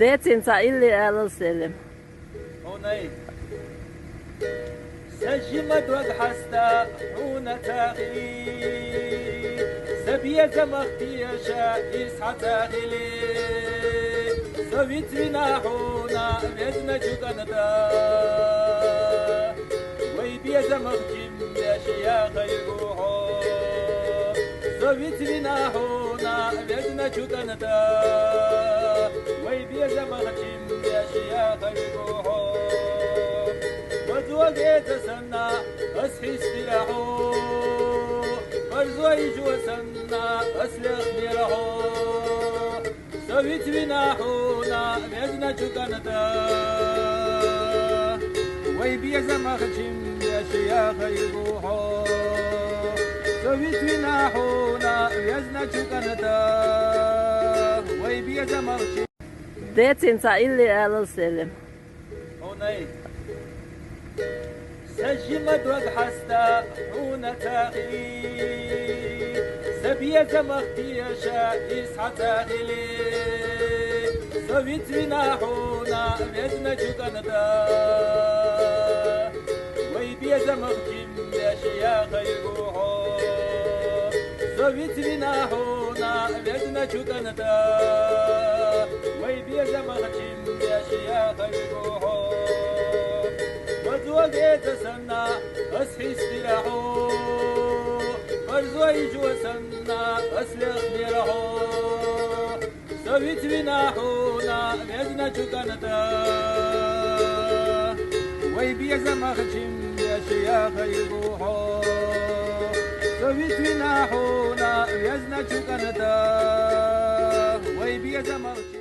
Decința ili alăsele. هوني سجمد وقحستا هون تاغلي سبيا زمختي شا يسحى تاغلي سويت بنا حونا بيزنا جوكندا ويبيا زمختي يا خيروحو سويت بنا حونا بيزنا جوكندا ويبيا زمختي يا خيروحو وزوجي تسنى أسحي استراحو فرزوي جوسنا أسلخ ميرحو سويت بنا حونا بيزنا جوكندا ويبيا زمخشم يا شياخ يروحو سويت بنا حونا بيزنا جوكندا ويبيا زمخشم Decința ili alăsele. هوني سجمد وقحستا هون تاغلي سبيا زمختي شا يسحى تاغلي سويت بنا حونا بيزنا جوكندا ويبيا زمختي يا شياخ يروحو سويت بنا حونا بيزنا جوكندا ويبيا زمختي يا شياخ يروحو وزوجي تسنى أسحي استراحو فرزوي جوسنا أسلخ ميرحو سويت بنا حونا بيزنا جوكندا ويبيا زمخشم يا شياخ يروحو سويت بنا حونا بيزنا جوكندا ويبيا زمخشم